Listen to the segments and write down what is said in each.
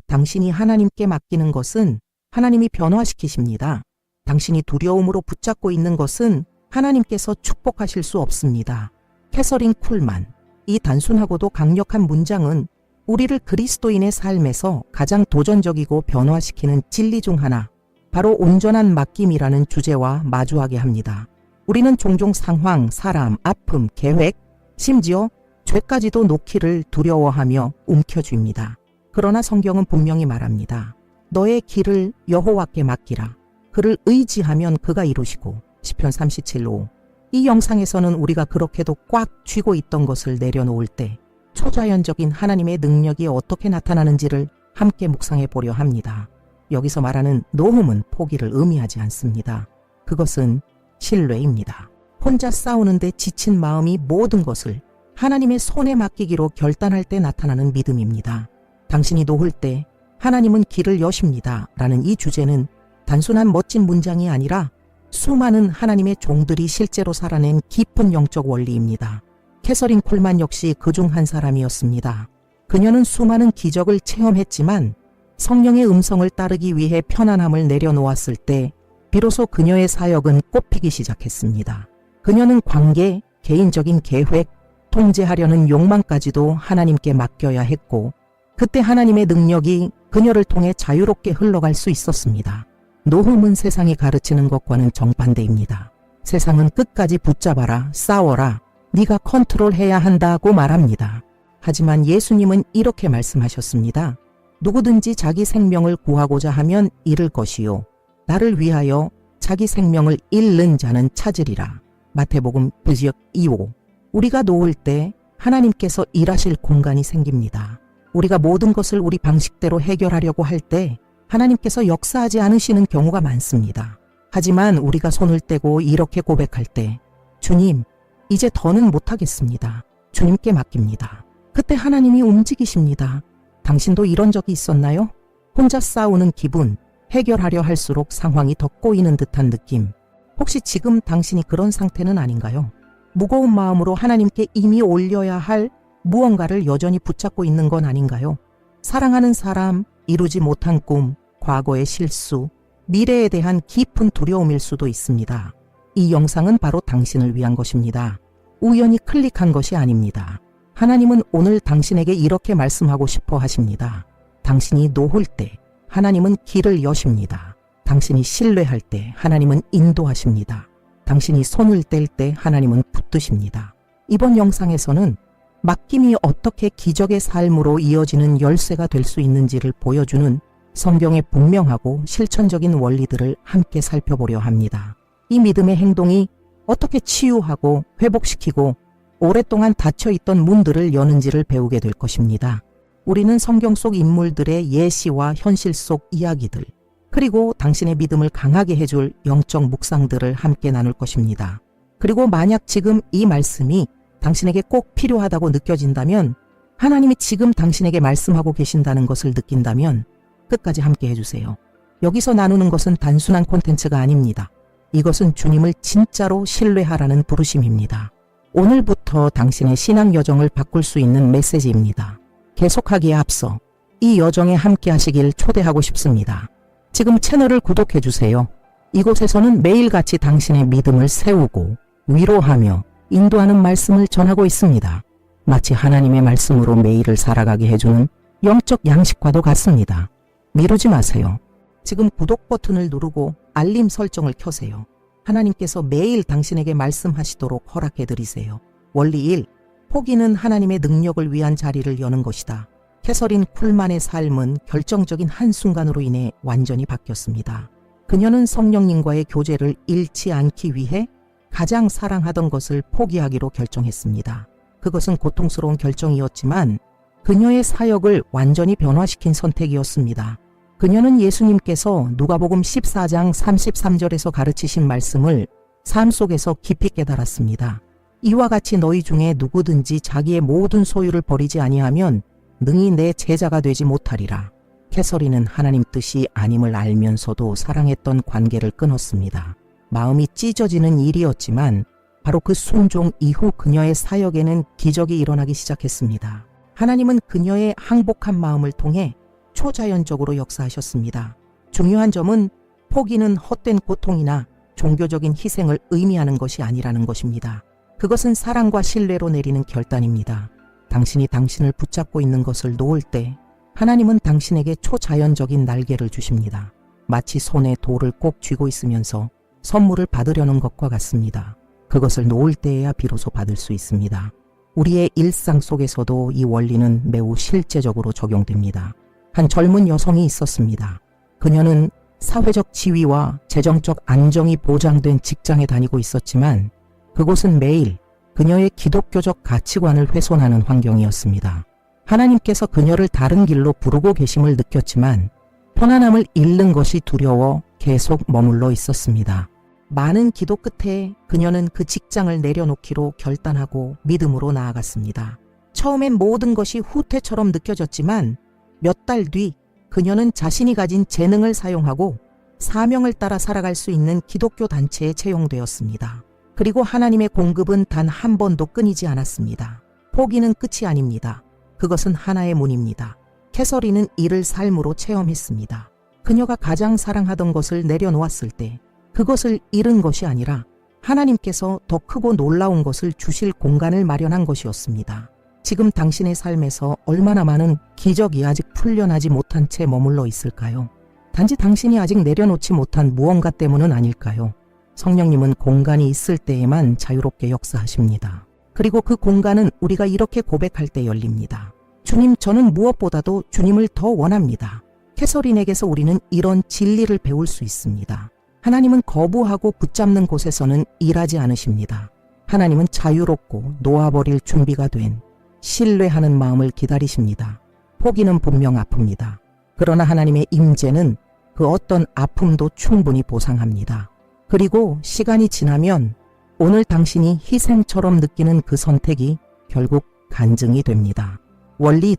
당신이 하나님께 맡기는 것은 하나님이 변화시키십니다. 당신이 두려움으로 붙잡고 있는 것은 하나님께서 축복하실 수 없습니다. 캐서린 쿨만. 이 단순하고도 강력한 문장은 우리를 그리스도인의 삶에서 가장 도전적이고 변화시키는 진리 중 하나, 바로 온전한 맡김이라는 주제와 마주하게 합니다. 우리는 종종 상황, 사람, 아픔, 계획, 심지어 죄까지도 놓기를 두려워하며 움켜쥡니다. 그러나 성경은 분명히 말합니다. 너의 길을 여호와께 맡기라. 그를 의지하면 그가 이루시고. 시편 37로. 이 영상에서는 우리가 그렇게도 꽉 쥐고 있던 것을 내려놓을 때 초자연적인 하나님의 능력이 어떻게 나타나는지를 함께 묵상해 보려 합니다. 여기서 말하는 놓음은 포기를 의미하지 않습니다. 그것은 신뢰입니다. 혼자 싸우는데 지친 마음이 모든 것을 하나님의 손에 맡기기로 결단할 때 나타나는 믿음입니다. 당신이 놓을 때 하나님은 길을 여십니다. 라는 이 주제는 단순한 멋진 문장이 아니라 수많은 하나님의 종들이 실제로 살아낸 깊은 영적 원리입니다. 캐서린 콜만 역시 그중 한 사람이었습니다. 그녀는 수많은 기적을 체험했지만 성령의 음성을 따르기 위해 편안함을 내려놓았을 때 비로소 그녀의 사역은 꽃피기 시작했습니다. 그녀는 관계, 개인적인 계획, 통제하려는 욕망까지도 하나님께 맡겨야 했고, 그때 하나님의 능력이 그녀를 통해 자유롭게 흘러갈 수 있었습니다. 놓음은 세상이 가르치는 것과는 정반대입니다. 세상은 끝까지 붙잡아라, 싸워라, 네가 컨트롤해야 한다고 말합니다. 하지만 예수님은 이렇게 말씀하셨습니다. 누구든지 자기 생명을 구하고자 하면 잃을 것이요, 나를 위하여 자기 생명을 잃는 자는 찾으리라. 마태복음 9장 2호. 우리가 놓을 때 하나님께서 일하실 공간이 생깁니다. 우리가 모든 것을 우리 방식대로 해결하려고 할 때 하나님께서 역사하지 않으시는 경우가 많습니다. 하지만 우리가 손을 떼고 이렇게 고백할 때 주님, 이제 더는 못하겠습니다. 주님께 맡깁니다. 그때 하나님이 움직이십니다. 당신도 이런 적이 있었나요? 혼자 싸우는 기분, 해결하려 할수록 상황이 더 꼬이는 듯한 느낌. 혹시 지금 당신이 그런 상태는 아닌가요? 무거운 마음으로 하나님께 이미 올려야 할 무언가를 여전히 붙잡고 있는 건 아닌가요? 사랑하는 사람, 이루지 못한 꿈, 과거의 실수, 미래에 대한 깊은 두려움일 수도 있습니다. 이 영상은 바로 당신을 위한 것입니다. 우연히 클릭한 것이 아닙니다. 하나님은 오늘 당신에게 이렇게 말씀하고 싶어 하십니다. 당신이 놓을 때 하나님은 길을 여십니다. 당신이 신뢰할 때 하나님은 인도하십니다. 당신이 손을 뗄 때 하나님은 붙드십니다. 이번 영상에서는 맡김이 어떻게 기적의 삶으로 이어지는 열쇠가 될 수 있는지를 보여주는 성경의 분명하고 실천적인 원리들을 함께 살펴보려 합니다. 이 믿음의 행동이 어떻게 치유하고 회복시키고 오랫동안 닫혀있던 문들을 여는지를 배우게 될 것입니다. 우리는 성경 속 인물들의 예시와 현실 속 이야기들, 그리고 당신의 믿음을 강하게 해줄 영적 묵상들을 함께 나눌 것입니다. 그리고 만약 지금 이 말씀이 당신에게 꼭 필요하다고 느껴진다면, 하나님이 지금 당신에게 말씀하고 계신다는 것을 느낀다면 끝까지 함께 해주세요. 여기서 나누는 것은 단순한 콘텐츠가 아닙니다. 이것은 주님을 진짜로 신뢰하라는 부르심입니다. 오늘부터 당신의 신앙 여정을 바꿀 수 있는 메시지입니다. 계속하기에 앞서 이 여정에 함께 하시길 초대하고 싶습니다. 지금 채널을 구독해 주세요. 이곳에서는 매일같이 당신의 믿음을 세우고 위로하며 인도하는 말씀을 전하고 있습니다. 마치 하나님의 말씀으로 매일을 살아가게 해주는 영적 양식과도 같습니다. 미루지 마세요. 지금 구독 버튼을 누르고 알림 설정을 켜세요. 하나님께서 매일 당신에게 말씀하시도록 허락해드리세요. 원리 1. 포기는 하나님의 능력을 위한 자리를 여는 것이다. 캐서린 쿨만의 삶은 결정적인 한순간으로 인해 완전히 바뀌었습니다. 그녀는 성령님과의 교제를 잃지 않기 위해 가장 사랑하던 것을 포기하기로 결정했습니다. 그것은 고통스러운 결정이었지만 그녀의 사역을 완전히 변화시킨 선택이었습니다. 그녀는 예수님께서 누가복음 14장 33절에서 가르치신 말씀을 삶 속에서 깊이 깨달았습니다. 이와 같이 너희 중에 누구든지 자기의 모든 소유를 버리지 아니하면 능히 내 제자가 되지 못하리라. 캐서린은 하나님 뜻이 아님을 알면서도 사랑했던 관계를 끊었습니다. 마음이 찢어지는 일이었지만 바로 그 순종 이후 그녀의 사역에는 기적이 일어나기 시작했습니다. 하나님은 그녀의 항복한 마음을 통해 초자연적으로 역사하셨습니다. 중요한 점은 포기는 헛된 고통이나 종교적인 희생을 의미하는 것이 아니라는 것입니다. 그것은 사랑과 신뢰로 내리는 결단입니다. 당신이 당신을 붙잡고 있는 것을 놓을 때 하나님은 당신에게 초자연적인 날개를 주십니다. 마치 손에 돌을 꼭 쥐고 있으면서 선물을 받으려는 것과 같습니다. 그것을 놓을 때에야 비로소 받을 수 있습니다. 우리의 일상 속에서도 이 원리는 매우 실제적으로 적용됩니다. 한 젊은 여성이 있었습니다. 그녀는 사회적 지위와 재정적 안정이 보장된 직장에 다니고 있었지만 그곳은 매일 그녀의 기독교적 가치관을 훼손하는 환경이었습니다. 하나님께서 그녀를 다른 길로 부르고 계심을 느꼈지만 편안함을 잃는 것이 두려워 계속 머물러 있었습니다. 많은 기도 끝에 그녀는 그 직장을 내려놓기로 결단하고 믿음으로 나아갔습니다. 처음엔 모든 것이 후퇴처럼 느껴졌지만 몇 달 뒤 그녀는 자신이 가진 재능을 사용하고 사명을 따라 살아갈 수 있는 기독교 단체에 채용되었습니다. 그리고 하나님의 공급은 단 한 번도 끊이지 않았습니다. 포기는 끝이 아닙니다. 그것은 하나의 문입니다. 캐서린은 이를 삶으로 체험했습니다. 그녀가 가장 사랑하던 것을 내려놓았을 때 그것을 잃은 것이 아니라 하나님께서 더 크고 놀라운 것을 주실 공간을 마련한 것이었습니다. 지금 당신의 삶에서 얼마나 많은 기적이 아직 풀려나지 못한 채 머물러 있을까요? 단지 당신이 아직 내려놓지 못한 무언가 때문은 아닐까요? 성령님은 공간이 있을 때에만 자유롭게 역사하십니다. 그리고 그 공간은 우리가 이렇게 고백할 때 열립니다. 주님, 저는 무엇보다도 주님을 더 원합니다. 캐서린에게서 우리는 이런 진리를 배울 수 있습니다. 하나님은 거부하고 붙잡는 곳에서는 일하지 않으십니다. 하나님은 자유롭고 놓아버릴 준비가 된 신뢰하는 마음을 기다리십니다. 포기는 분명 아픕니다. 그러나 하나님의 임재는 그 어떤 아픔도 충분히 보상합니다. 그리고 시간이 지나면 오늘 당신이 희생처럼 느끼는 그 선택이 결국 간증이 됩니다. 원리 2.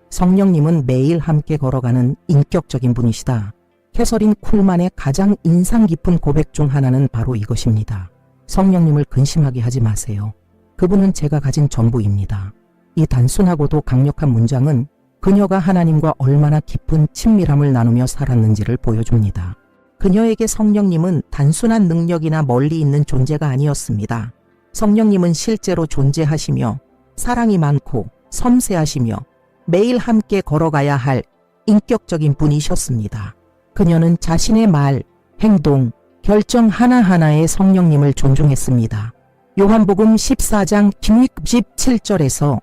성령님은 매일 함께 걸어가는 인격적인 분이시다. 캐서린 쿨만의 가장 인상 깊은 고백 중 하나는 바로 이것입니다. 성령님을 근심하게 하지 마세요. 그분은 제가 가진 전부입니다. 이 단순하고도 강력한 문장은 그녀가 하나님과 얼마나 깊은 친밀함을 나누며 살았는지를 보여줍니다. 그녀에게 성령님은 단순한 능력이나 멀리 있는 존재가 아니었습니다. 성령님은 실제로 존재하시며 사랑이 많고 섬세하시며 매일 함께 걸어가야 할 인격적인 분이셨습니다. 그녀는 자신의 말, 행동, 결정 하나하나에 성령님을 존중했습니다. 요한복음 14장 17절에서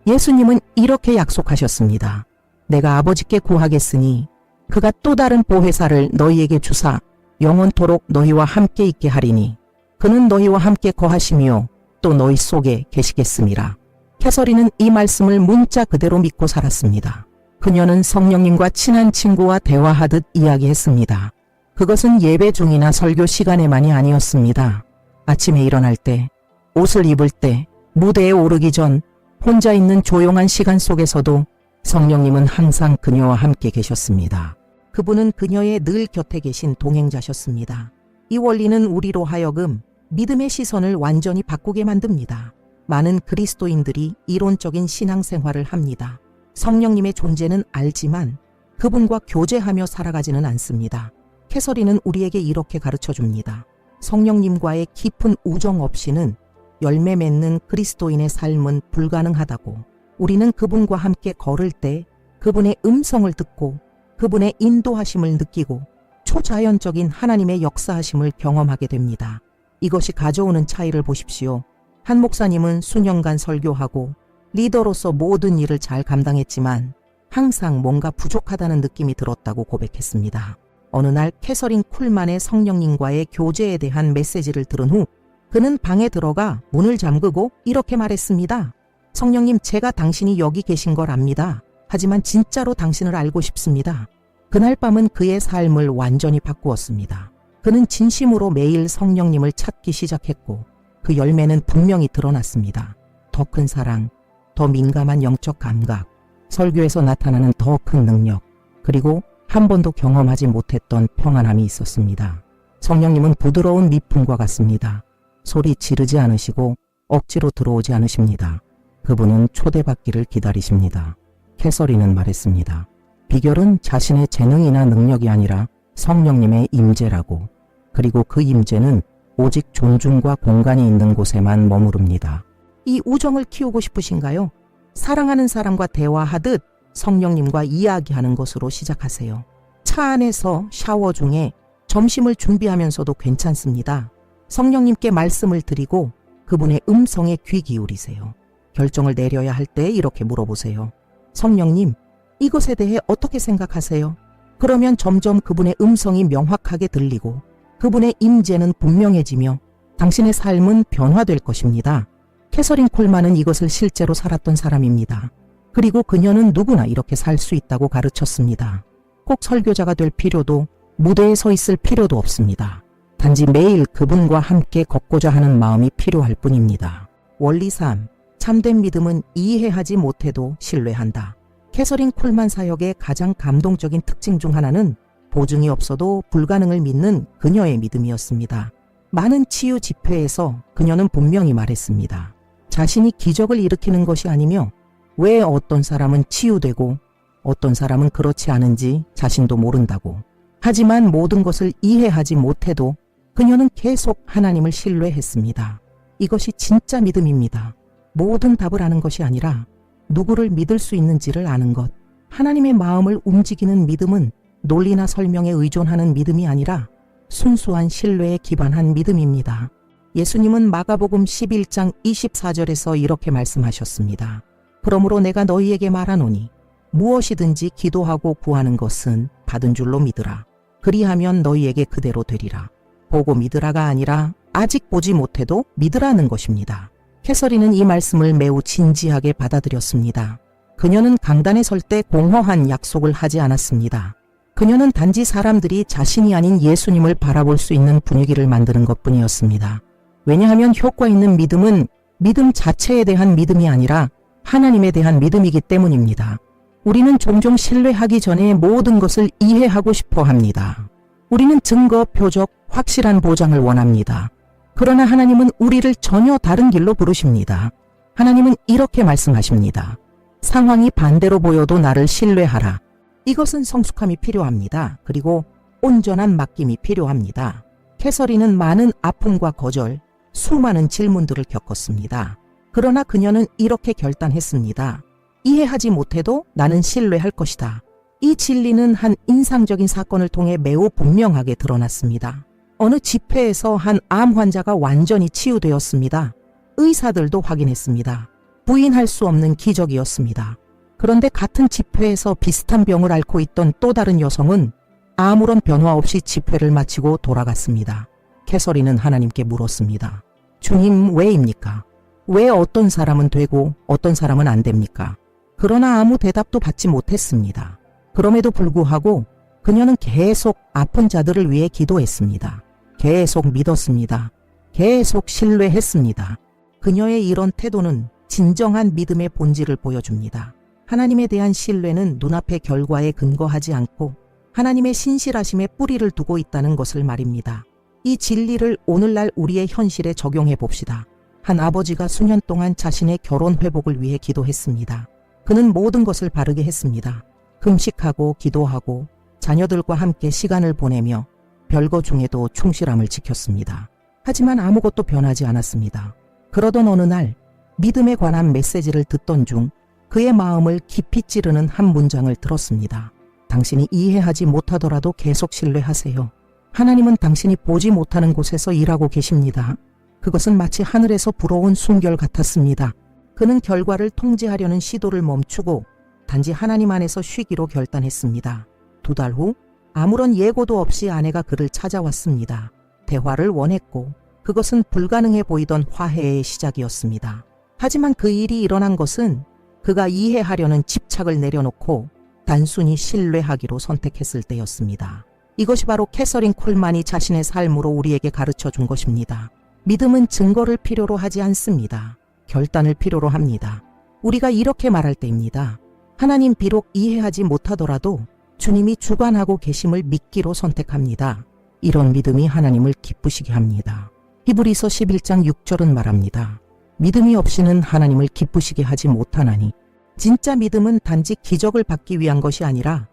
예수님은 이렇게 약속하셨습니다. 내가 아버지께 구하겠으니 그가 또 다른 보혜사를 너희에게 주사 영원토록 너희와 함께 있게 하리니 그는 너희와 함께 거하시며 또 너희 속에 계시겠음이라. 캐서린은 이 말씀을 문자 그대로 믿고 살았습니다. 그녀는 성령님과 친한 친구와 대화하듯 이야기했습니다. 그것은 예배 중이나 설교 시간에만이 아니었습니다. 아침에 일어날 때, 옷을 입을 때, 무대에 오르기 전 혼자 있는 조용한 시간 속에서도 성령님은 항상 그녀와 함께 계셨습니다. 그분은 그녀의 늘 곁에 계신 동행자셨습니다. 이 원리는 우리로 하여금 믿음의 시선을 완전히 바꾸게 만듭니다. 많은 그리스도인들이 이론적인 신앙생활을 합니다. 성령님의 존재는 알지만 그분과 교제하며 살아가지는 않습니다. 캐서린은 우리에게 이렇게 가르쳐줍니다. 성령님과의 깊은 우정 없이는 열매 맺는 그리스도인의 삶은 불가능하다고. 우리는 그분과 함께 걸을 때 그분의 음성을 듣고 그분의 인도하심을 느끼고 초자연적인 하나님의 역사하심을 경험하게 됩니다. 이것이 가져오는 차이를 보십시오. 한 목사님은 수년간 설교하고 리더로서 모든 일을 잘 감당했지만 항상 뭔가 부족하다는 느낌이 들었다고 고백했습니다. 어느 날 캐서린 쿨만의 성령님과의 교제에 대한 메시지를 들은 후 그는 방에 들어가 문을 잠그고 이렇게 말했습니다. 성령님, 제가 당신이 여기 계신 걸 압니다. 하지만 진짜로 당신을 알고 싶습니다. 그날 밤은 그의 삶을 완전히 바꾸었습니다. 그는 진심으로 매일 성령님을 찾기 시작했고 그 열매는 분명히 드러났습니다. 더 큰 사랑, 더 민감한 영적 감각, 설교에서 나타나는 더 큰 능력, 그리고 한 번도 경험하지 못했던 평안함이 있었습니다. 성령님은 부드러운 미풍과 같습니다. 소리 지르지 않으시고 억지로 들어오지 않으십니다. 그분은 초대받기를 기다리십니다. 캐서린은 말했습니다. 비결은 자신의 재능이나 능력이 아니라 성령님의 임재라고. 그리고 그 임재는 오직 존중과 공간이 있는 곳에만 머무릅니다. 이 우정을 키우고 싶으신가요? 사랑하는 사람과 대화하듯 성령님과 이야기하는 것으로 시작하세요. 차 안에서 샤워 중에 점심을 준비하면서도 괜찮습니다. 성령님께 말씀을 드리고 그분의 음성에 귀 기울이세요. 결정을 내려야 할 때 이렇게 물어보세요. 성령님, 이것에 대해 어떻게 생각하세요? 그러면 점점 그분의 음성이 명확하게 들리고 그분의 임재는 분명해지며 당신의 삶은 변화될 것입니다. 캐서린 콜만은 이것을 실제로 살았던 사람입니다. 그리고 그녀는 누구나 이렇게 살 수 있다고 가르쳤습니다. 꼭 설교자가 될 필요도 무대에 서 있을 필요도 없습니다. 단지 매일 그분과 함께 걷고자 하는 마음이 필요할 뿐입니다. 원리 3. 참된 믿음은 이해하지 못해도 신뢰한다. 캐서린 콜만 사역의 가장 감동적인 특징 중 하나는 보증이 없어도 불가능을 믿는 그녀의 믿음이었습니다. 많은 치유 집회에서 그녀는 분명히 말했습니다. 자신이 기적을 일으키는 것이 아니며 왜 어떤 사람은 치유되고 어떤 사람은 그렇지 않은지 자신도 모른다고. 하지만 모든 것을 이해하지 못해도 그녀는 계속 하나님을 신뢰했습니다. 이것이 진짜 믿음입니다. 모든 답을 아는 것이 아니라 누구를 믿을 수 있는지를 아는 것. 하나님의 마음을 움직이는 믿음은 논리나 설명에 의존하는 믿음이 아니라 순수한 신뢰에 기반한 믿음입니다. 예수님은 마가복음 11장 24절에서 이렇게 말씀하셨습니다. 그러므로 내가 너희에게 말하노니 무엇이든지 기도하고 구하는 것은 받은 줄로 믿으라. 그리하면 너희에게 그대로 되리라. 보고 믿으라가 아니라 아직 보지 못해도 믿으라는 것입니다. 캐서린은 이 말씀을 매우 진지하게 받아들였습니다. 그녀는 강단에 설 때 공허한 약속을 하지 않았습니다. 그녀는 단지 사람들이 자신이 아닌 예수님을 바라볼 수 있는 분위기를 만드는 것뿐이었습니다. 왜냐하면 효과 있는 믿음은 믿음 자체에 대한 믿음이 아니라 하나님에 대한 믿음이기 때문입니다. 우리는 종종 신뢰하기 전에 모든 것을 이해하고 싶어 합니다. 우리는 증거, 표적, 확실한 보장을 원합니다. 그러나 하나님은 우리를 전혀 다른 길로 부르십니다. 하나님은 이렇게 말씀하십니다. 상황이 반대로 보여도 나를 신뢰하라. 이것은 성숙함이 필요합니다. 그리고 온전한 맡김이 필요합니다. 캐서린은 많은 아픔과 거절, 수많은 질문들을 겪었습니다. 그러나 그녀는 이렇게 결단했습니다. 이해하지 못해도 나는 신뢰할 것이다. 이 진리는 한 인상적인 사건을 통해 매우 분명하게 드러났습니다. 어느 집회에서 한 암 환자가 완전히 치유되었습니다. 의사들도 확인했습니다. 부인할 수 없는 기적이었습니다. 그런데 같은 집회에서 비슷한 병을 앓고 있던 또 다른 여성은 아무런 변화 없이 집회를 마치고 돌아갔습니다. 캐서린은 하나님께 물었습니다. 주님, 왜입니까? 왜 어떤 사람은 되고 어떤 사람은 안 됩니까? 그러나 아무 대답도 받지 못했습니다. 그럼에도 불구하고 그녀는 계속 아픈 자들을 위해 기도했습니다. 계속 믿었습니다. 계속 신뢰했습니다. 그녀의 이런 태도는 진정한 믿음의 본질을 보여줍니다. 하나님에 대한 신뢰는 눈앞의 결과에 근거하지 않고 하나님의 신실하심에 뿌리를 두고 있다는 것을 말입니다. 이 진리를 오늘날 우리의 현실에 적용해 봅시다. 한 아버지가 수년 동안 자신의 결혼 회복을 위해 기도했습니다. 그는 모든 것을 바르게 했습니다. 금식하고 기도하고 자녀들과 함께 시간을 보내며 별거 중에도 충실함을 지켰습니다. 하지만 아무것도 변하지 않았습니다. 그러던 어느 날 믿음에 관한 메시지를 듣던 중 그의 마음을 깊이 찌르는 한 문장을 들었습니다. 당신이 이해하지 못하더라도 계속 신뢰하세요. 하나님은 당신이 보지 못하는 곳에서 일하고 계십니다. 그것은 마치 하늘에서 불어온 숨결 같았습니다. 그는 결과를 통제하려는 시도를 멈추고 단지 하나님 안에서 쉬기로 결단했습니다. 2달 후 아무런 예고도 없이 아내가 그를 찾아왔습니다. 대화를 원했고 그것은 불가능해 보이던 화해의 시작이었습니다. 하지만 그 일이 일어난 것은 그가 이해하려는 집착을 내려놓고 단순히 신뢰하기로 선택했을 때였습니다. 이것이 바로 캐서린 콜만이 자신의 삶으로 우리에게 가르쳐 준 것입니다. 믿음은 증거를 필요로 하지 않습니다. 결단을 필요로 합니다. 우리가 이렇게 말할 때입니다. 하나님 비록 이해하지 못하더라도 주님이 주관하고 계심을 믿기로 선택합니다. 이런 믿음이 하나님을 기쁘시게 합니다. 히브리서 11장 6절은 말합니다. 믿음이 없이는 하나님을 기쁘시게 하지 못하나니 진짜 믿음은 단지 기적을 받기 위한 것이 아니라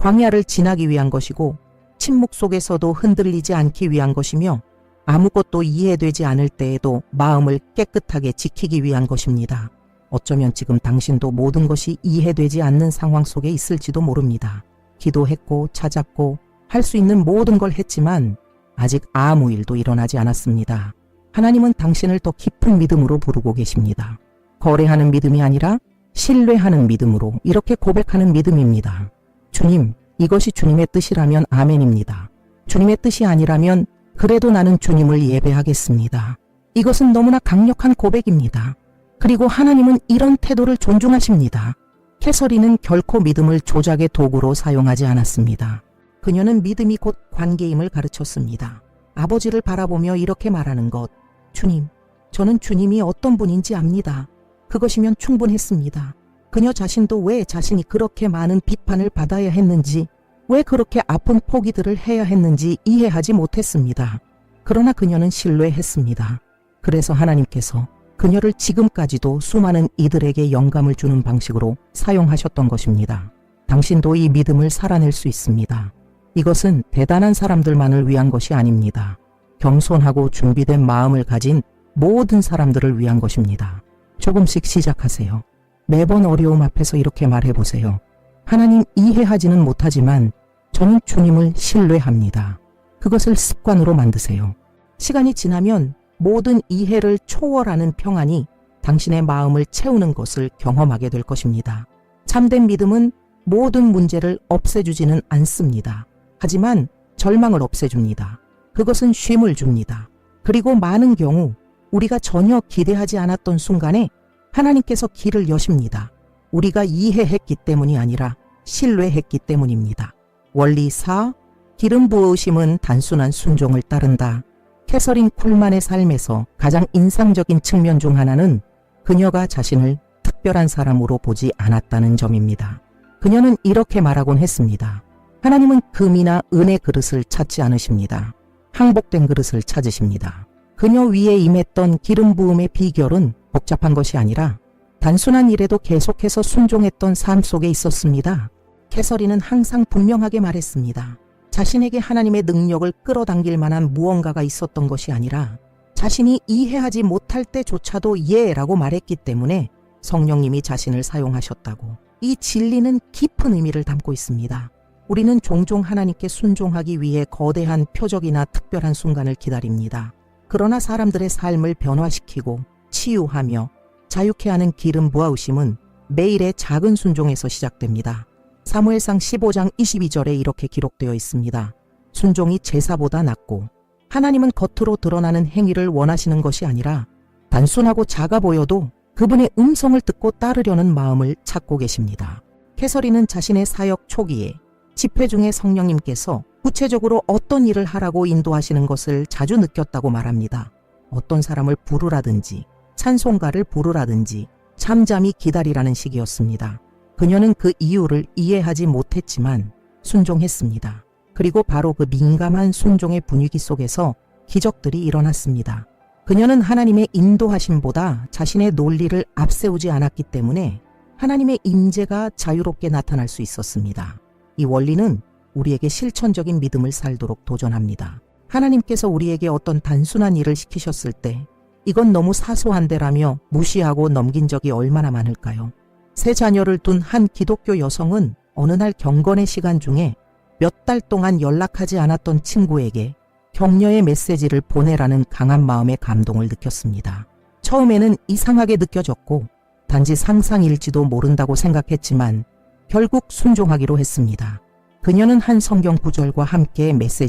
광야를 지나기 위한 것이고 침묵 속에서도 흔들리지 않기 위한 것이며 아무것도 이해되지 않을 때에도 마음을 깨끗하게 지키기 위한 것입니다. 어쩌면 지금 당신도 모든 것이 이해되지 않는 상황 속에 있을지도 모릅니다. 기도했고 찾았고 할 수 있는 모든 걸 했지만 아직 아무 일도 일어나지 않았습니다. 하나님은 당신을 더 깊은 믿음으로 부르고 계십니다. 거래하는 믿음이 아니라 신뢰하는 믿음으로 이렇게 고백하는 믿음입니다. 주님, 이것이 주님의 뜻이라면 아멘입니다. 주님의 뜻이 아니라면 그래도 나는 주님을 예배하겠습니다. 이것은 너무나 강력한 고백입니다. 그리고 하나님은 이런 태도를 존중하십니다. 캐서린은 결코 믿음을 조작의 도구로 사용하지 않았습니다. 그녀는 믿음이 곧 관계임을 가르쳤습니다. 아버지를 바라보며 이렇게 말하는 것, 주님, 저는 주님이 어떤 분인지 압니다. 그것이면 충분했습니다. 그녀 자신도 왜 자신이 그렇게 많은 비판을 받아야 했는지, 왜 그렇게 아픈 포기들을 해야 했는지 이해하지 못했습니다. 그러나 그녀는 신뢰했습니다. 그래서 하나님께서 그녀를 지금까지도 수많은 이들에게 영감을 주는 방식으로 사용하셨던 것입니다. 당신도 이 믿음을 살아낼 수 있습니다. 이것은 대단한 사람들만을 위한 것이 아닙니다. 겸손하고 준비된 마음을 가진 모든 사람들을 위한 것입니다. 조금씩 시작하세요. 매번 어려움 앞에서 이렇게 말해보세요. 하나님, 이해하지는 못하지만 저는 주님을 신뢰합니다. 그것을 습관으로 만드세요. 시간이 지나면 모든 이해를 초월하는 평안이 당신의 마음을 채우는 것을 경험하게 될 것입니다. 참된 믿음은 모든 문제를 없애주지는 않습니다. 하지만 절망을 없애줍니다. 그것은 쉼을 줍니다. 그리고 많은 경우 우리가 전혀 기대하지 않았던 순간에 하나님께서 길을 여십니다. 우리가 이해했기 때문이 아니라 신뢰했기 때문입니다. 원리 4. 기름 부으심은 단순한 순종을 따른다. 캐서린 쿨만의 삶에서 가장 인상적인 측면 중 하나는 그녀가 자신을 특별한 사람으로 보지 않았다는 점입니다. 그녀는 이렇게 말하곤 했습니다. 하나님은 금이나 은의 그릇을 찾지 않으십니다. 항복된 그릇을 찾으십니다. 그녀 위에 임했던 기름 부음의 비결은 복잡한 것이 아니라 단순한 일에도 계속해서 순종했던 삶 속에 있었습니다. 캐서린은 항상 분명하게 말했습니다. 자신에게 하나님의 능력을 끌어당길 만한 무언가가 있었던 것이 아니라 자신이 이해하지 못할 때조차도 예라고 말했기 때문에 성령님이 자신을 사용하셨다고. 이 진리는 깊은 의미를 담고 있습니다. 우리는 종종 하나님께 순종하기 위해 거대한 표적이나 특별한 순간을 기다립니다. 그러나 사람들의 삶을 변화시키고 치유하며 자유케 하는 기름 부으심은 매일의 작은 순종에서 시작됩니다. 사무엘상 15장 22절에 이렇게 기록되어 있습니다. 순종이 제사보다 낫고 하나님은 겉으로 드러나는 행위를 원하시는 것이 아니라 단순하고 작아 보여도 그분의 음성을 듣고 따르려는 마음을 찾고 계십니다. 캐서린은 자신의 사역 초기에 집회 중에 성령님께서 구체적으로 어떤 일을 하라고 인도하시는 것을 자주 느꼈다고 말합니다. 어떤 사람을 부르라든지 찬송가를 부르라든지 잠잠히 기다리라는 식이었습니다. 그녀는 그 이유를 이해하지 못했지만 순종했습니다. 그리고 바로 그 민감한 순종의 분위기 속에서 기적들이 일어났습니다. 그녀는 하나님의 인도하심보다 자신의 논리를 앞세우지 않았기 때문에 하나님의 임재가 자유롭게 나타날 수 있었습니다. 이 원리는 우리에게 실천적인 믿음을 살도록 도전합니다. 하나님께서 우리에게 어떤 단순한 일을 시키셨을 때 이건 너무 사소한데라며 무시하고 넘긴 적이 얼마나 많을까요? 세 자녀를 둔 한 기독교 여성은 어느 날 경건의 시간 중에 몇 달 동안 연락하지 않았던 친구에게 격려의 메시지를 보내라는 강한 마음의 감동을 느꼈습니다. 처음에는 이상하게 느껴졌고 단지 상상일지도 모른다고 생각했지만 결국 순종하기로 했습니다. 그녀는 한 성경 구절과 함께 메시지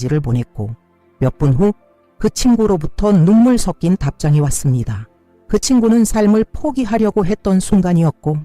메시지를 보냈고 몇 분 후 그 친구로부터 눈물 섞인 답장이 왔습니다. 그 친구는 삶을 포기하려고 했던 순간이었고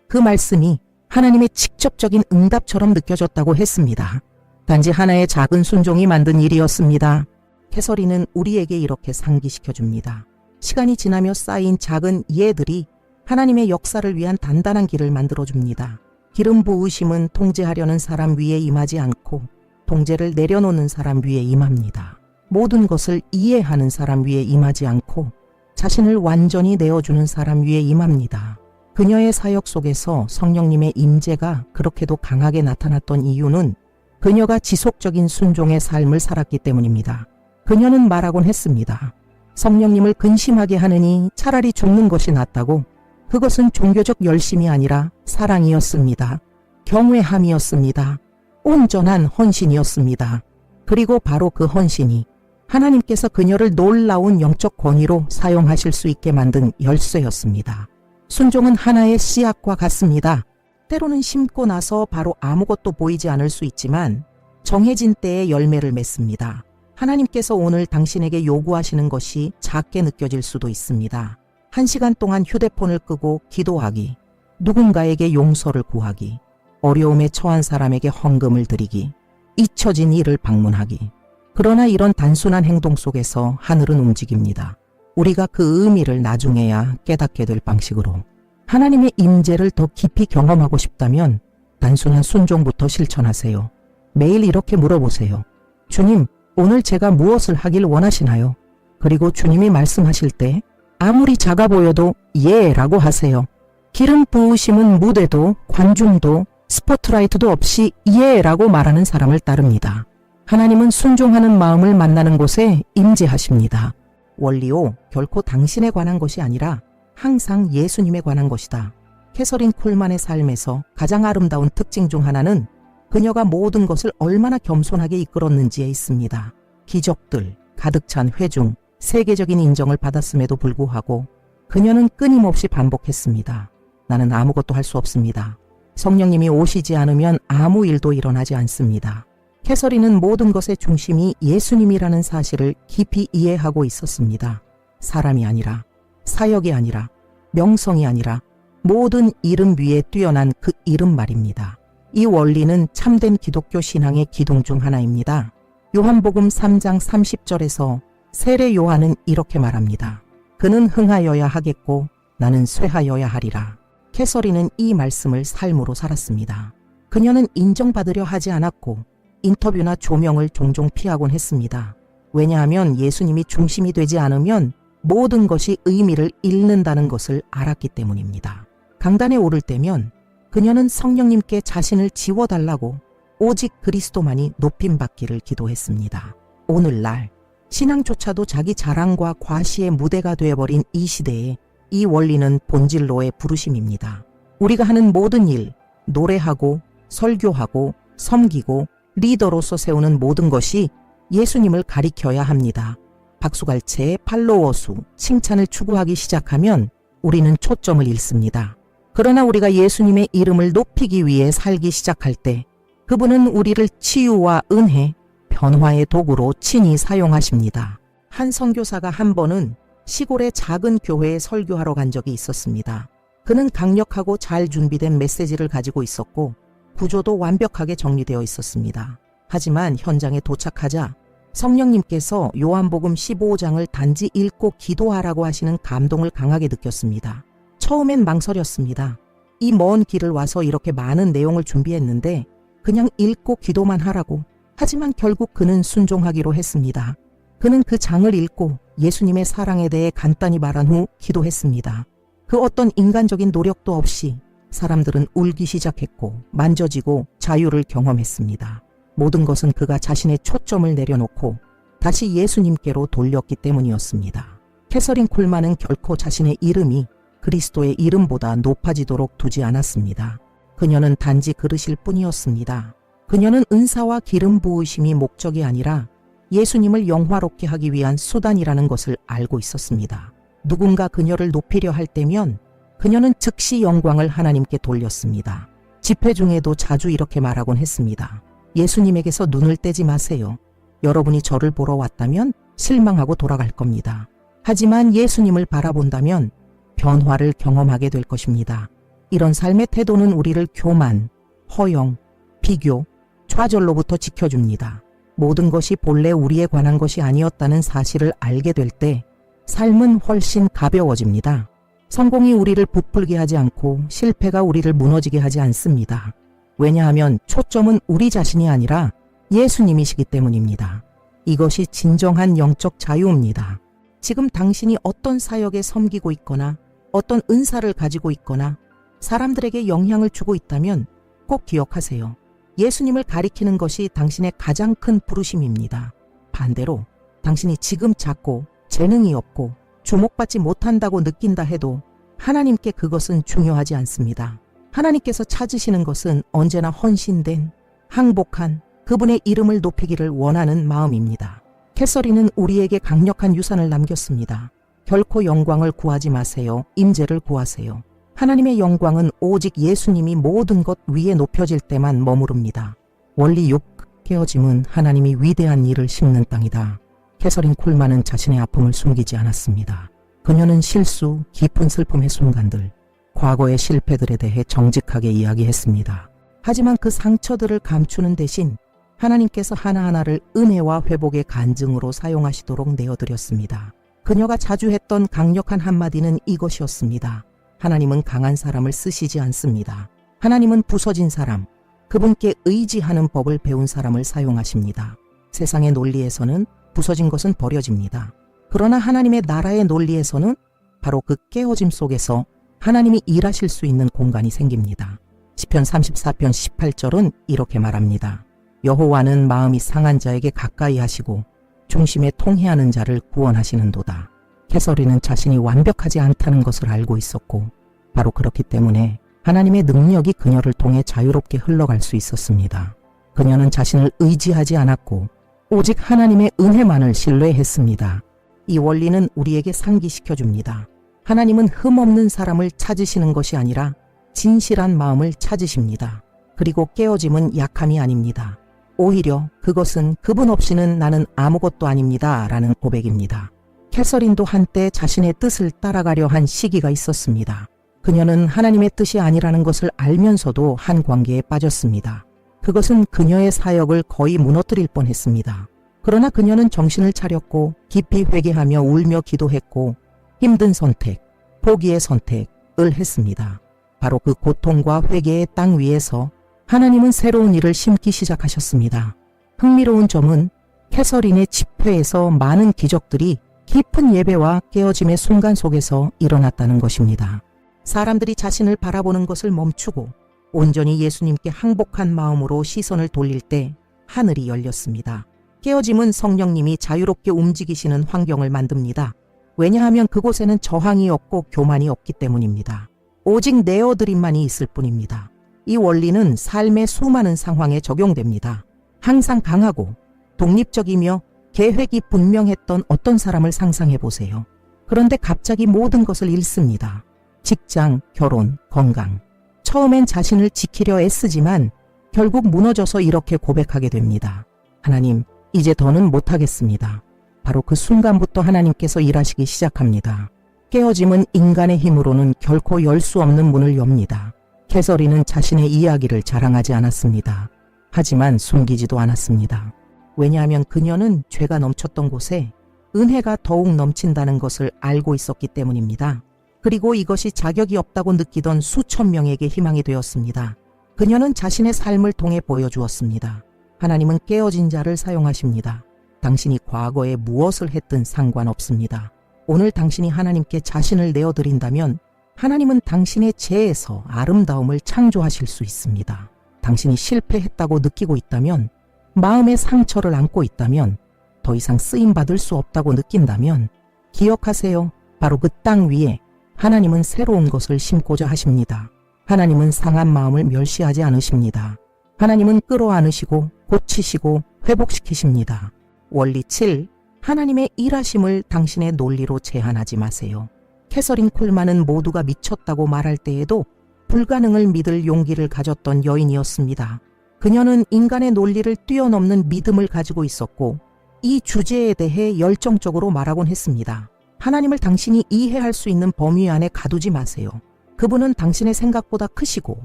그 말씀이 하나님의 직접적인 응답처럼 느껴졌다고 했습니다. 단지 하나의 작은 순종이 만든 일이었습니다. 캐서린은 우리에게 이렇게 상기시켜줍니다. 시간이 지나며 쌓인 작은 예들이 하나님의 역사를 위한 단단한 길을 만들어줍니다. 기름 부으심은 통제하려는 사람 위에 임하지 않고 통제를 내려놓는 사람 위에 임합니다. 모든 것을 이해하는 사람 위에 임하지 않고 자신을 완전히 내어주는 사람 위에 임합니다. 그녀의 사역 속에서 성령님의 임재가 그렇게도 강하게 나타났던 이유는 그녀가 지속적인 순종의 삶을 살았기 때문입니다. 그녀는 말하곤 했습니다. 성령님을 근심하게 하느니 차라리 죽는 것이 낫다고. 그것은 종교적 열심이 아니라 사랑이었습니다. 경외함이었습니다. 온전한 헌신이었습니다. 그리고 바로 그 헌신이 하나님께서 그녀를 놀라운 영적 권위로 사용하실 수 있게 만든 열쇠였습니다. 순종은 하나의 씨앗과 같습니다. 때로는 심고 나서 바로 아무것도 보이지 않을 수 있지만 정해진 때에 열매를 맺습니다. 하나님께서 오늘 당신에게 요구하시는 것이 작게 느껴질 수도 있습니다. 1시간 동안 휴대폰을 끄고 기도하기, 누군가에게 용서를 구하기, 어려움에 처한 사람에게 헌금을 드리기, 잊혀진 일을 방문하기. 그러나 이런 단순한 행동 속에서 하늘은 움직입니다. 우리가 그 의미를 나중에야 깨닫게 될 방식으로. 하나님의 임재를 더 깊이 경험하고 싶다면 단순한 순종부터 실천하세요. 매일 이렇게 물어보세요. 주님, 오늘 제가 무엇을 하길 원하시나요? 그리고 주님이 말씀하실 때 아무리 작아 보여도 예 라고 하세요. 기름 부으심은 무대도 관중도 스포트라이트도 없이 예 라고 말하는 사람을 따릅니다. 하나님은 순종하는 마음을 만나는 곳에 임재하십니다. 원리오, 결코 당신에 관한 것이 아니라 항상 예수님에 관한 것이다. 캐서린 쿨만의 삶에서 가장 아름다운 특징 중 하나는 그녀가 모든 것을 얼마나 겸손하게 이끌었는지에 있습니다. 기적들, 가득 찬 회중, 세계적인 인정을 받았음에도 불구하고 그녀는 끊임없이 반복했습니다. 나는 아무것도 할 수 없습니다. 성령님이 오시지 않으면 아무 일도 일어나지 않습니다. 캐서린은 모든 것의 중심이 예수님이라는 사실을 깊이 이해하고 있었습니다. 사람이 아니라, 사역이 아니라, 명성이 아니라 모든 이름 위에 뛰어난 그 이름 말입니다. 이 원리는 참된 기독교 신앙의 기둥 중 하나입니다. 요한복음 3장 30절에서 세례 요한은 이렇게 말합니다. 그는 흥하여야 하겠고 나는 쇠하여야 하리라. 캐서린은 이 말씀을 삶으로 살았습니다. 그녀는 인정받으려 하지 않았고 인터뷰나 조명을 종종 피하곤 했습니다. 왜냐하면 예수님이 중심이 되지 않으면 모든 것이 의미를 잃는다는 것을 알았기 때문입니다. 강단에 오를 때면 그녀는 성령님께 자신을 지워달라고 오직 그리스도만이 높임받기를 기도했습니다. 오늘날 신앙조차도 자기 자랑과 과시의 무대가 되어버린 이 시대에 이 원리는 본질로의 부르심입니다. 우리가 하는 모든 일, 노래하고 설교하고 섬기고 리더로서 세우는 모든 것이 예수님을 가리켜야 합니다. 박수갈채, 팔로워 수, 칭찬을 추구하기 시작하면 우리는 초점을 잃습니다. 그러나 우리가 예수님의 이름을 높이기 위해 살기 시작할 때 그분은 우리를 치유와 은혜, 변화의 도구로 친히 사용하십니다. 한 선교사가 한 번은 시골의 작은 교회에 설교하러 간 적이 있었습니다. 그는 강력하고 잘 준비된 메시지를 가지고 있었고 구조도 완벽하게 정리되어 있었습니다. 하지만 현장에 도착하자 성령님께서 요한복음 15장을 단지 읽고 기도하라고 하시는 감동을 강하게 느꼈습니다. 처음엔 망설였습니다. 이 먼 길을 와서 이렇게 많은 내용을 준비했는데 그냥 읽고 기도만 하라고. 하지만 결국 그는 순종하기로 했습니다. 그는 그 장을 읽고 예수님의 사랑에 대해 간단히 말한 후 기도했습니다. 그 어떤 인간적인 노력도 없이 사람들은 울기 시작했고 만져지고 자유를 경험했습니다. 모든 것은 그가 자신의 초점을 내려놓고 다시 예수님께로 돌렸기 때문이었습니다. 캐서린 쿨만은 결코 자신의 이름이 그리스도의 이름보다 높아지도록 두지 않았습니다. 그녀는 단지 그르실 뿐이었습니다. 그녀는 은사와 기름 부으심이 목적이 아니라 예수님을 영화롭게 하기 위한 수단이라는 것을 알고 있었습니다. 누군가 그녀를 높이려 할 때면 그녀는 즉시 영광을 하나님께 돌렸습니다. 집회 중에도 자주 이렇게 말하곤 했습니다. 예수님에게서 눈을 떼지 마세요. 여러분이 저를 보러 왔다면 실망하고 돌아갈 겁니다. 하지만 예수님을 바라본다면 변화를 경험하게 될 것입니다. 이런 삶의 태도는 우리를 교만, 허영, 비교, 좌절로부터 지켜줍니다. 모든 것이 본래 우리에 관한 것이 아니었다는 사실을 알게 될 때 삶은 훨씬 가벼워집니다. 성공이 우리를 부풀게 하지 않고 실패가 우리를 무너지게 하지 않습니다. 왜냐하면 초점은 우리 자신이 아니라 예수님이시기 때문입니다. 이것이 진정한 영적 자유입니다. 지금 당신이 어떤 사역에 섬기고 있거나 어떤 은사를 가지고 있거나 사람들에게 영향을 주고 있다면 꼭 기억하세요. 예수님을 가리키는 것이 당신의 가장 큰 부르심입니다. 반대로 당신이 지금 작고 재능이 없고 주목받지 못한다고 느낀다 해도 하나님께 그것은 중요하지 않습니다. 하나님께서 찾으시는 것은 언제나 헌신된, 항복한 그분의 이름을 높이기를 원하는 마음입니다. 캐서린은 우리에게 강력한 유산을 남겼습니다. 결코 영광을 구하지 마세요. 임재를 구하세요. 하나님의 영광은 오직 예수님이 모든 것 위에 높여질 때만 머무릅니다. 원리 6. 깨어짐은 하나님이 위대한 일을 심는 땅이다. 캐서린 콜만은 자신의 아픔을 숨기지 않았습니다. 그녀는 실수, 깊은 슬픔의 순간들, 과거의 실패들에 대해 정직하게 이야기했습니다. 하지만 그 상처들을 감추는 대신 하나님께서 하나하나를 은혜와 회복의 간증으로 사용하시도록 내어드렸습니다. 그녀가 자주 했던 강력한 한마디는 이것이었습니다. 하나님은 강한 사람을 쓰시지 않습니다. 하나님은 부서진 사람, 그분께 의지하는 법을 배운 사람을 사용하십니다. 세상의 논리에서는 부서진 것은 버려집니다. 그러나 하나님의 나라의 논리에서는 바로 그 깨어짐 속에서 하나님이 일하실 수 있는 공간이 생깁니다. 시편 34편 18절은 이렇게 말합니다. 여호와는 마음이 상한 자에게 가까이 하시고 중심에 통회하는 자를 구원하시는도다. 캐서린은 자신이 완벽하지 않다는 것을 알고 있었고 바로 그렇기 때문에 하나님의 능력이 그녀를 통해 자유롭게 흘러갈 수 있었습니다. 그녀는 자신을 의지하지 않았고 오직 하나님의 은혜만을 신뢰했습니다. 이 원리는 우리에게 상기시켜줍니다. 하나님은 흠없는 사람을 찾으시는 것이 아니라 진실한 마음을 찾으십니다. 그리고 깨어짐은 약함이 아닙니다. 오히려 그것은 그분 없이는 나는 아무것도 아닙니다 라는 고백입니다. 캐서린도 한때 자신의 뜻을 따라가려 한 시기가 있었습니다. 그녀는 하나님의 뜻이 아니라는 것을 알면서도 한 관계에 빠졌습니다. 그것은 그녀의 사역을 거의 무너뜨릴 뻔했습니다. 그러나 그녀는 정신을 차렸고 깊이 회개하며 울며 기도했고 힘든 선택, 포기의 선택을 했습니다. 바로 그 고통과 회개의 땅 위에서 하나님은 새로운 일을 심기 시작하셨습니다. 흥미로운 점은 캐서린의 집회에서 많은 기적들이 깊은 예배와 깨어짐의 순간 속에서 일어났다는 것입니다. 사람들이 자신을 바라보는 것을 멈추고 온전히 예수님께 항복한 마음으로 시선을 돌릴 때 하늘이 열렸습니다. 깨어짐은 성령님이 자유롭게 움직이시는 환경을 만듭니다. 왜냐하면 그곳에는 저항이 없고 교만이 없기 때문입니다. 오직 내어드림만이 있을 뿐입니다. 이 원리는 삶의 수많은 상황에 적용됩니다. 항상 강하고 독립적이며 계획이 분명했던 어떤 사람을 상상해 보세요. 그런데 갑자기 모든 것을 잃습니다. 직장, 결혼, 건강. 처음엔 자신을 지키려 애쓰지만 결국 무너져서 이렇게 고백하게 됩니다. 하나님, 이제 더는 못하겠습니다. 바로 그 순간부터 하나님께서 일하시기 시작합니다. 깨어짐은 인간의 힘으로는 결코 열 수 없는 문을 엽니다. 캐서린은 자신의 이야기를 자랑하지 않았습니다. 하지만 숨기지도 않았습니다. 왜냐하면 그녀는 죄가 넘쳤던 곳에 은혜가 더욱 넘친다는 것을 알고 있었기 때문입니다. 그리고 이것이 자격이 없다고 느끼던 수천 명에게 희망이 되었습니다. 그녀는 자신의 삶을 통해 보여주었습니다. 하나님은 깨어진 자를 사용하십니다. 당신이 과거에 무엇을 했든 상관없습니다. 오늘 당신이 하나님께 자신을 내어드린다면 하나님은 당신의 죄에서 아름다움을 창조하실 수 있습니다. 당신이 실패했다고 느끼고 있다면, 마음의 상처를 안고 있다면, 더 이상 쓰임받을 수 없다고 느낀다면 기억하세요. 바로 그 땅 위에 하나님은 새로운 것을 심고자 하십니다. 하나님은 상한 마음을 멸시하지 않으십니다. 하나님은 끌어안으시고 고치시고 회복시키십니다. 원리 7. 하나님의 일하심을 당신의 논리로 제한하지 마세요. 캐서린 콜만은 모두가 미쳤다고 말할 때에도 불가능을 믿을 용기를 가졌던 여인이었습니다. 그녀는 인간의 논리를 뛰어넘는 믿음을 가지고 있었고 이 주제에 대해 열정적으로 말하곤 했습니다. 하나님을 당신이 이해할 수 있는 범위 안에 가두지 마세요. 그분은 당신의 생각보다 크시고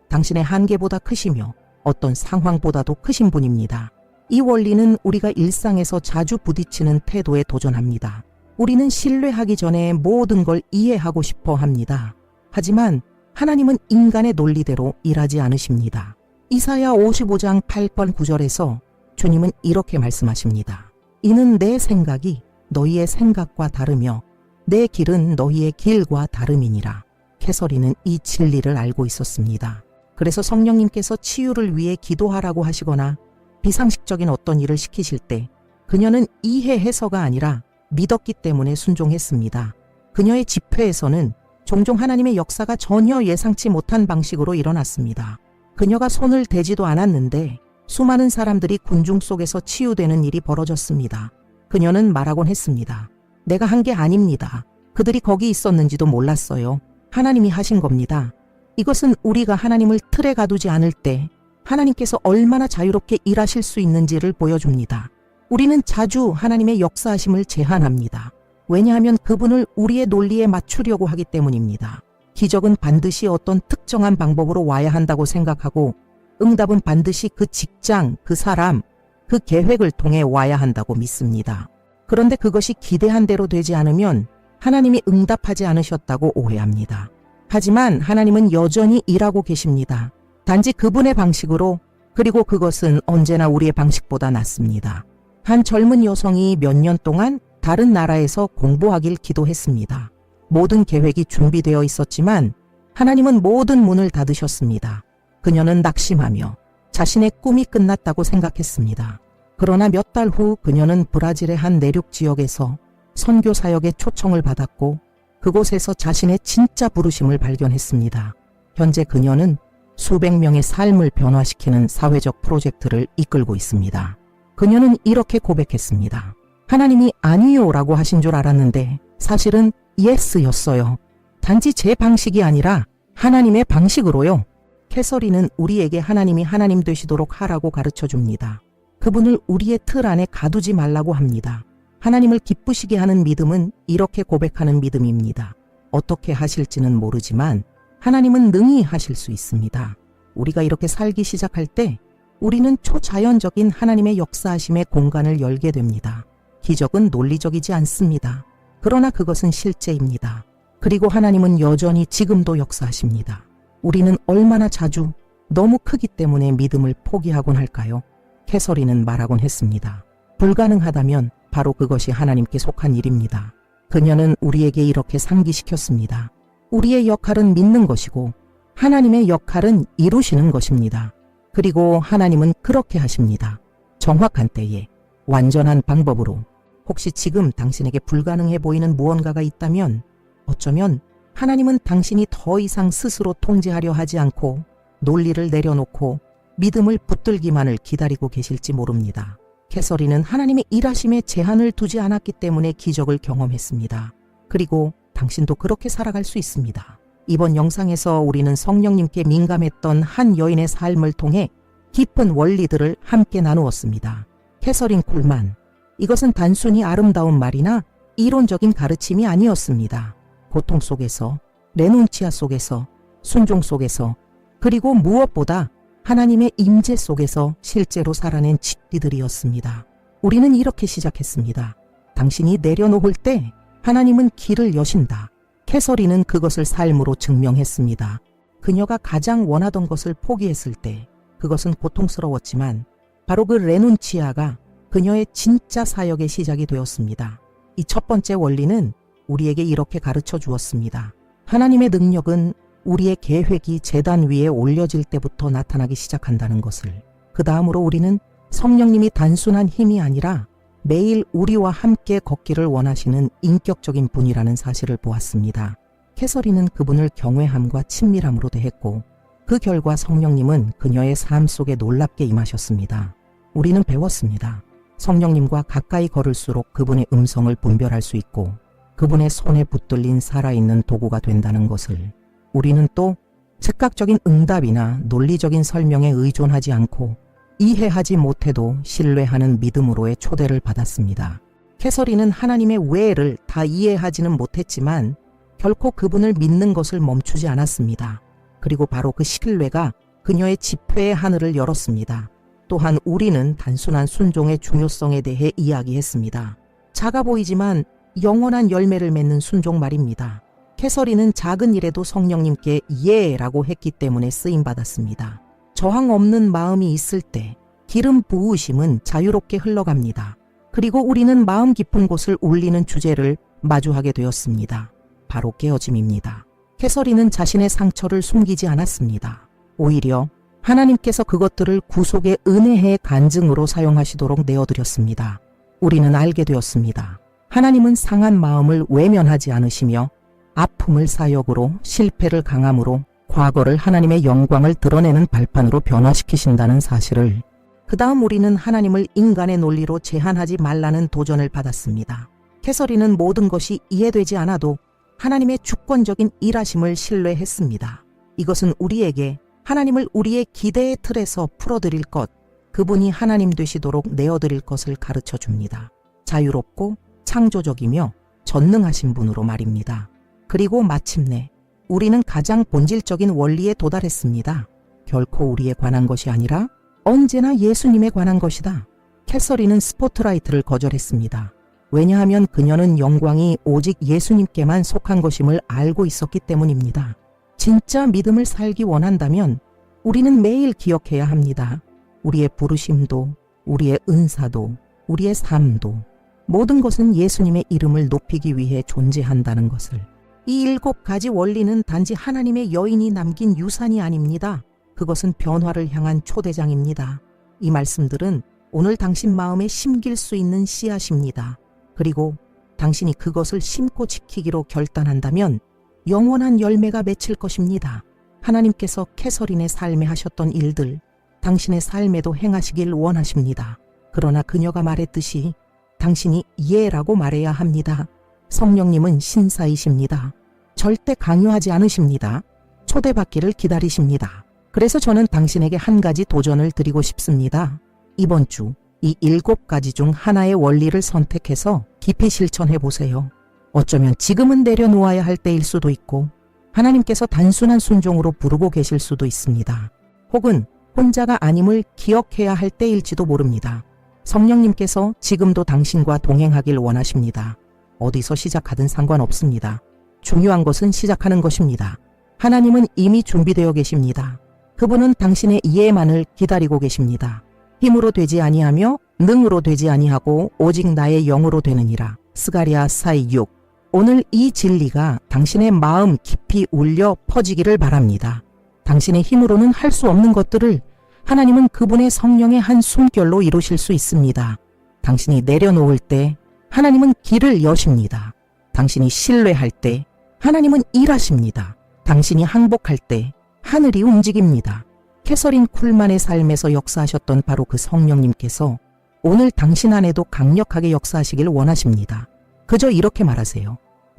당신의 한계보다 크시며 어떤 상황보다도 크신 분입니다. 이 원리는 우리가 일상에서 자주 부딪히는 태도에 도전합니다. 우리는 신뢰하기 전에 모든 걸 이해하고 싶어 합니다. 하지만 하나님은 인간의 논리대로 일하지 않으십니다. 이사야 55장 8번 9절에서 주님은 이렇게 말씀하십니다. 이는 내 생각이 너희의 생각과 다르며 내 길은 너희의 길과 다름이니라. 캐서린은 이 진리를 알고 있었습니다. 그래서 성령님께서 치유를 위해 기도하라고 하시거나 비상식적인 어떤 일을 시키실 때 그녀는 이해해서가 아니라 믿었기 때문에 순종했습니다. 그녀의 집회에서는 종종 하나님의 역사가 전혀 예상치 못한 방식으로 일어났습니다. 그녀가 손을 대지도 않았는데 수많은 사람들이 군중 속에서 치유되는 일이 벌어졌습니다. 그녀는 말하곤 했습니다. 내가 한 게 아닙니다. 그들이 거기 있었는지도 몰랐어요. 하나님이 하신 겁니다. 이것은 우리가 하나님을 틀에 가두지 않을 때 하나님께서 얼마나 자유롭게 일하실 수 있는지를 보여줍니다. 우리는 자주 하나님의 역사하심을 제한합니다. 왜냐하면 그분을 우리의 논리에 맞추려고 하기 때문입니다. 기적은 반드시 어떤 특정한 방법으로 와야 한다고 생각하고 응답은 반드시 그 직장, 그 사람, 그 계획을 통해 와야 한다고 믿습니다. 그런데 그것이 기대한 대로 되지 않으면 하나님이 응답하지 않으셨다고 오해합니다. 하지만 하나님은 여전히 일하고 계십니다. 단지 그분의 방식으로, 그리고 그것은 언제나 우리의 방식보다 낫습니다. 한 젊은 여성이 몇 년 동안 다른 나라에서 공부하길 기도했습니다. 모든 계획이 준비되어 있었지만 하나님은 모든 문을 닫으셨습니다. 그녀는 낙심하며 자신의 꿈이 끝났다고 생각했습니다. 그러나 몇 달 후 그녀는 브라질의 한 내륙 지역에서 선교 사역에 초청을 받았고 그곳에서 자신의 진짜 부르심을 발견했습니다. 현재 그녀는 수백 명의 삶을 변화시키는 사회적 프로젝트를 이끌고 있습니다. 그녀는 이렇게 고백했습니다. 하나님이 아니요라고 하신 줄 알았는데 사실은 예스였어요. 단지 제 방식이 아니라 하나님의 방식으로요. 캐서린은 우리에게 하나님이 하나님 되시도록 하라고 가르쳐 줍니다. 그분을 우리의 틀 안에 가두지 말라고 합니다. 하나님을 기쁘시게 하는 믿음은 이렇게 고백하는 믿음입니다. 어떻게 하실지는 모르지만 하나님은 능히 하실 수 있습니다. 우리가 이렇게 살기 시작할 때 우리는 초자연적인 하나님의 역사하심의 공간을 열게 됩니다. 기적은 논리적이지 않습니다. 그러나 그것은 실제입니다. 그리고 하나님은 여전히 지금도 역사하십니다. 우리는 얼마나 자주 너무 크기 때문에 믿음을 포기하곤 할까요? 캐서린은 말하곤 했습니다. 불가능하다면 바로 그것이 하나님께 속한 일입니다. 그녀는 우리에게 이렇게 상기시켰습니다. 우리의 역할은 믿는 것이고 하나님의 역할은 이루시는 것입니다. 그리고 하나님은 그렇게 하십니다. 정확한 때에 완전한 방법으로. 혹시 지금 당신에게 불가능해 보이는 무언가가 있다면 어쩌면 하나님은 당신이 더 이상 스스로 통제하려 하지 않고 논리를 내려놓고 믿음을 붙들기만을 기다리고 계실지 모릅니다. 캐서린은 하나님의 일하심에 제한을 두지 않았기 때문에 기적을 경험했습니다. 그리고 당신도 그렇게 살아갈 수 있습니다. 이번 영상에서 우리는 성령님께 민감했던 한 여인의 삶을 통해 깊은 원리들을 함께 나누었습니다. 캐서린 콜만, 이것은 단순히 아름다운 말이나 이론적인 가르침이 아니었습니다. 고통 속에서, 레눈치아 속에서, 순종 속에서, 그리고 무엇보다 하나님의 임재 속에서 실제로 살아낸 집디들이었습니다. 우리는 이렇게 시작했습니다. 당신이 내려놓을 때 하나님은 길을 여신다. 캐서린은 그것을 삶으로 증명했습니다. 그녀가 가장 원하던 것을 포기했을 때 그것은 고통스러웠지만 바로 그 레눈치아가 그녀의 진짜 사역의 시작이 되었습니다. 이 첫 번째 원리는 우리에게 이렇게 가르쳐 주었습니다. 하나님의 능력은 우리의 계획이 제단 위에 올려질 때부터 나타나기 시작한다는 것을. 그 다음으로 우리는 성령님이 단순한 힘이 아니라 매일 우리와 함께 걷기를 원하시는 인격적인 분이라는 사실을 보았습니다. 캐서린은 그분을 경외함과 친밀함으로 대했고 그 결과 성령님은 그녀의 삶 속에 놀랍게 임하셨습니다. 우리는 배웠습니다. 성령님과 가까이 걸을수록 그분의 음성을 분별할 수 있고 그분의 손에 붙들린 살아있는 도구가 된다는 것을. 우리는 또 즉각적인 응답이나 논리적인 설명에 의존하지 않고 이해하지 못해도 신뢰하는 믿음으로의 초대를 받았습니다. 캐서린은 하나님의 외를 다 이해하지는 못했지만 결코 그분을 믿는 것을 멈추지 않았습니다. 그리고 바로 그 신뢰가 그녀의 지폐의 하늘을 열었습니다. 또한 우리는 단순한 순종의 중요성에 대해 이야기했습니다. 작아 보이지만 영원한 열매를 맺는 순종 말입니다. 캐서린은 작은 일에도 성령님께 예라고 했기 때문에 쓰임받았습니다. 저항 없는 마음이 있을 때 기름 부으심은 자유롭게 흘러갑니다. 그리고 우리는 마음 깊은 곳을 울리는 주제를 마주하게 되었습니다. 바로 깨어짐입니다. 캐서린은 자신의 상처를 숨기지 않았습니다. 오히려 하나님께서 그것들을 구속의 은혜의 간증으로 사용하시도록 내어드렸습니다. 우리는 알게 되었습니다. 하나님은 상한 마음을 외면하지 않으시며 아픔을 사역으로, 실패를 강함으로 과거를 하나님의 영광을 드러내는 발판으로 변화시키신다는 사실을. 그 다음 우리는 하나님을 인간의 논리로 제한하지 말라는 도전을 받았습니다. 캐서린은 모든 것이 이해되지 않아도 하나님의 주권적인 일하심을 신뢰했습니다. 이것은 우리에게 하나님을 우리의 기대의 틀에서 풀어드릴 것, 그분이 하나님 되시도록 내어드릴 것을 가르쳐 줍니다. 자유롭고 창조적이며 전능하신 분으로 말입니다. 그리고 마침내 우리는 가장 본질적인 원리에 도달했습니다. 결코 우리에 관한 것이 아니라 언제나 예수님에 관한 것이다. 캐서린은 스포트라이트를 거절했습니다. 왜냐하면 그녀는 영광이 오직 예수님께만 속한 것임을 알고 있었기 때문입니다. 진짜 믿음을 살기 원한다면 우리는 매일 기억해야 합니다. 우리의 부르심도, 우리의 은사도, 우리의 삶도 모든 것은 예수님의 이름을 높이기 위해 존재한다는 것을. 이 7가지 원리는 단지 하나님의 여인이 남긴 유산이 아닙니다. 그것은 변화를 향한 초대장입니다. 이 말씀들은 오늘 당신 마음에 심길 수 있는 씨앗입니다. 그리고 당신이 그것을 심고 지키기로 결단한다면 영원한 열매가 맺힐 것입니다. 하나님께서 캐서린의 삶에 하셨던 일들, 당신의 삶에도 행하시길 원하십니다. 그러나 그녀가 말했듯이 당신이 예라고 말해야 합니다. 성령님은 신사이십니다. 절대 강요하지 않으십니다. 초대받기를 기다리십니다. 그래서 저는 당신에게 한 가지 도전을 드리고 싶습니다. 이번 주 이 7가지 중 하나의 원리를 선택해서 깊이 실천해 보세요. 어쩌면 지금은 내려놓아야 할 때일 수도 있고 하나님께서 단순한 순종으로 부르고 계실 수도 있습니다. 혹은 혼자가 아님을 기억해야 할 때일지도 모릅니다. 성령님께서 지금도 당신과 동행하길 원하십니다. 어디서 시작하든 상관없습니다. 중요한 것은 시작하는 것입니다. 하나님은 이미 준비되어 계십니다. 그분은 당신의 이해만을 기다리고 계십니다. 힘으로 되지 아니하며 능으로 되지 아니하고 오직 나의 영으로 되느니라. 스가랴 4:6. 오늘 이 진리가 당신의 마음 깊이 울려 퍼지기를 바랍니다. 당신의 힘으로는 할 수 없는 것들을 하나님은 그분의 성령의 한 숨결로 이루실 수 있습니다. 당신이 내려놓을 때 하나님은 길을 여십니다. 당신이 신뢰할 때 하나님은 일하십니다. 당신이 항복할 때 하늘이 움직입니다. 캐서린 쿨만의 삶에서 역사하셨던 바로 그 성령님께서 오늘 당신 안에도 강력하게 역사하시길 원하십니다. 그저 이렇게 말하세요.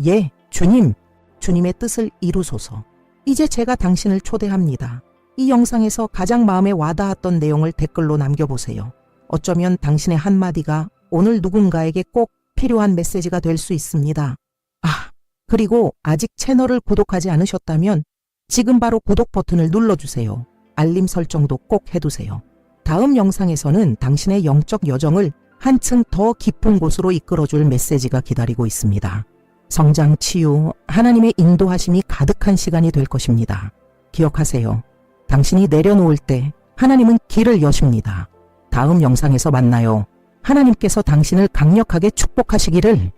예, 주님, 주님의 뜻을 이루소서. 이제 제가 당신을 초대합니다. 이 영상에서 가장 마음에 와닿았던 내용을 댓글로 남겨보세요. 어쩌면 당신의 한마디가 오늘 누군가에게 꼭 필요한 메시지가 될 수 있습니다. 그리고 아직 채널을 구독하지 않으셨다면 지금 바로 구독 버튼을 눌러주세요. 알림 설정도 꼭 해두세요. 다음 영상에서는 당신의 영적 여정을 한층 더 깊은 곳으로 이끌어줄 메시지가 기다리고 있습니다. 성장, 치유, 하나님의 인도하심이 가득한 시간이 될 것입니다. 기억하세요. 당신이 내려놓을 때 하나님은 길을 여십니다. 다음 영상에서 만나요. 하나님께서 당신을 강력하게 축복하시기를.